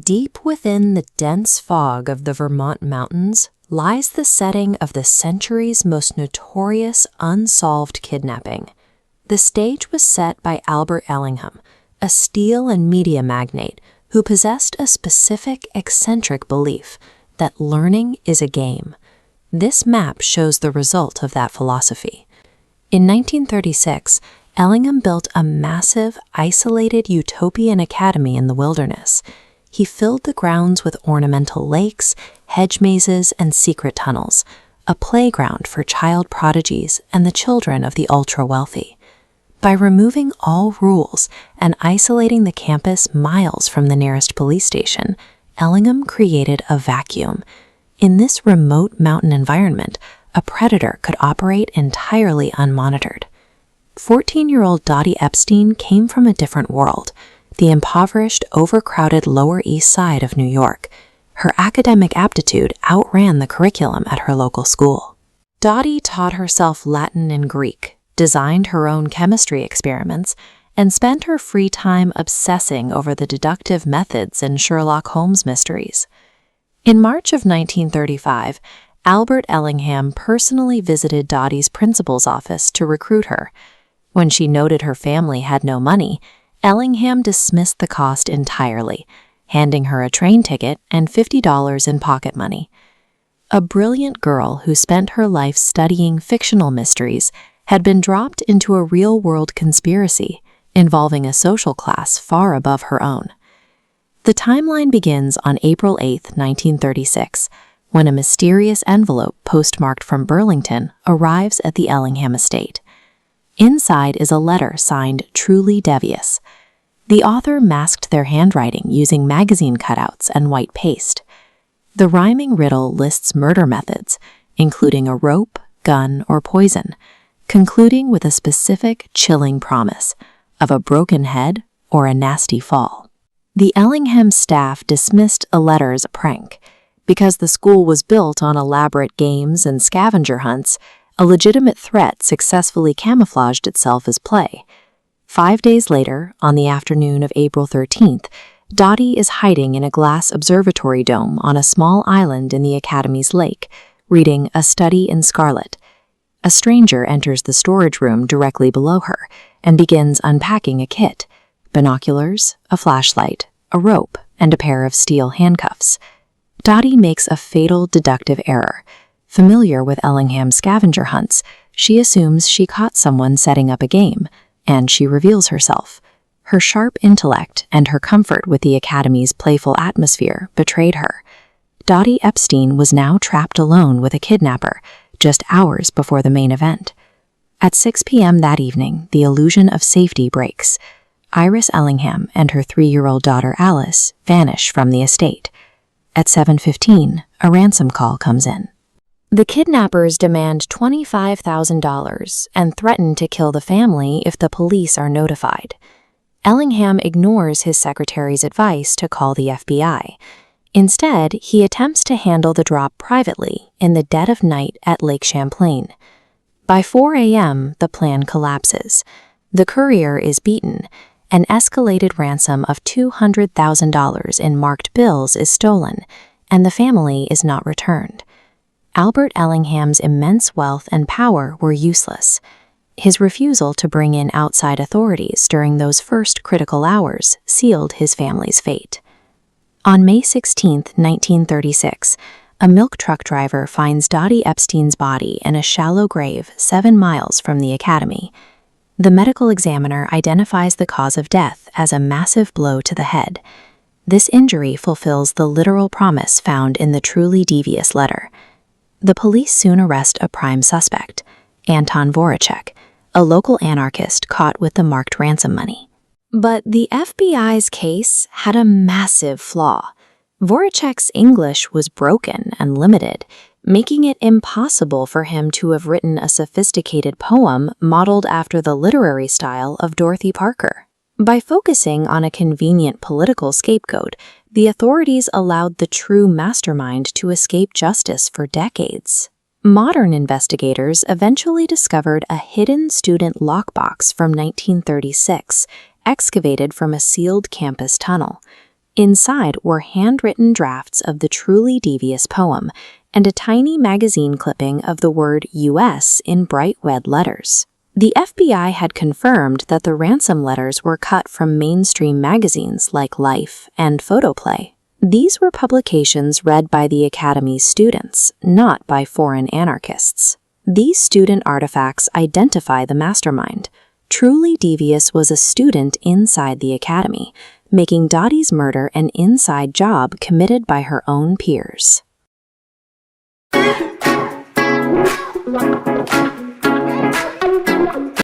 Deep within the dense fog of the Vermont mountains lies the setting of the century's most notorious unsolved kidnapping. The stage was set by Albert Ellingham, a steel and media magnate who possessed a specific eccentric belief that learning is a game. This map shows the result of that philosophy. In 1936, Ellingham built a massive, isolated utopian academy in the wilderness. He filled the grounds with ornamental lakes, hedge mazes, and secret tunnels, a playground for child prodigies and the children of the ultra-wealthy. By removing all rules and isolating the campus miles from the nearest police station, Ellingham created a vacuum. In this remote mountain environment, a predator could operate entirely unmonitored. 14-year-old Dottie Epstein came from a different world, the impoverished, overcrowded Lower East Side of New York. Her academic aptitude outran the curriculum at her local school. Dottie taught herself Latin and Greek, designed her own chemistry experiments, and spent her free time obsessing over the deductive methods in Sherlock Holmes mysteries. In March of 1935, Albert Ellingham personally visited Dottie's principal's office to recruit her. When she noted her family had no money, Ellingham dismissed the cost entirely, handing her a train ticket and $50 in pocket money. A brilliant girl who spent her life studying fictional mysteries had been dropped into a real-world conspiracy involving a social class far above her own. The timeline begins on April 8, 1936, when a mysterious envelope postmarked from Burlington arrives at the Ellingham estate. Inside is a letter signed Truly Devious. The author masked their handwriting using magazine cutouts and white paste. The rhyming riddle lists murder methods, including a rope, gun, or poison, concluding with a specific, chilling promise of a broken head or a nasty fall. The Ellingham staff dismissed a letter as a prank. Because the school was built on elaborate games and scavenger hunts, a legitimate threat successfully camouflaged itself as play. 5 days later, on the afternoon of April 13th, Dottie is hiding in a glass observatory dome on a small island in the Academy's lake, reading A Study in Scarlet. A stranger enters the storage room directly below her and begins unpacking a kit: binoculars, a flashlight, a rope, and a pair of steel handcuffs. Dottie makes a fatal deductive error. Familiar with Ellingham's scavenger hunts, she assumes she caught someone setting up a game, and she reveals herself. Her sharp intellect and her comfort with the Academy's playful atmosphere betrayed her. Dottie Epstein was now trapped alone with a kidnapper, just hours before the main event. At 6 p.m. that evening, the illusion of safety breaks. Iris Ellingham and her 3-year-old daughter Alice vanish from the estate. At 7:15, a ransom call comes in. The kidnappers demand $25,000 and threaten to kill the family if the police are notified. Ellingham ignores his secretary's advice to call the FBI. Instead, he attempts to handle the drop privately in the dead of night at Lake Champlain. By 4 a.m., the plan collapses. The courier is beaten. An escalated ransom of $200,000 in marked bills is stolen, and the family is not returned. Albert Ellingham's immense wealth and power were useless. His refusal to bring in outside authorities during those first critical hours sealed his family's fate. On May 16, 1936, a milk truck driver finds Dottie Epstein's body in a shallow grave 7 miles from the Academy. The medical examiner identifies the cause of death as a massive blow to the head. This injury fulfills the literal promise found in the Truly Devious letter. The police soon arrest a prime suspect, Anton Voracek, a local anarchist caught with the marked ransom money. But the FBI's case had a massive flaw. Voracek's English was broken and limited, making it impossible for him to have written a sophisticated poem modeled after the literary style of Dorothy Parker. By focusing on a convenient political scapegoat, the authorities allowed the true mastermind to escape justice for decades. Modern investigators eventually discovered a hidden student lockbox from 1936, excavated from a sealed campus tunnel. Inside were handwritten drafts of the truly devious poem and a tiny magazine clipping of the word US in bright red letters. The FBI had confirmed that the ransom letters were cut from mainstream magazines like Life and Photoplay. These were publications read by the Academy's students, not by foreign anarchists. These student artifacts identify the mastermind. Truly Devious was a student inside the Academy, making Dottie's murder an inside job committed by her own peers.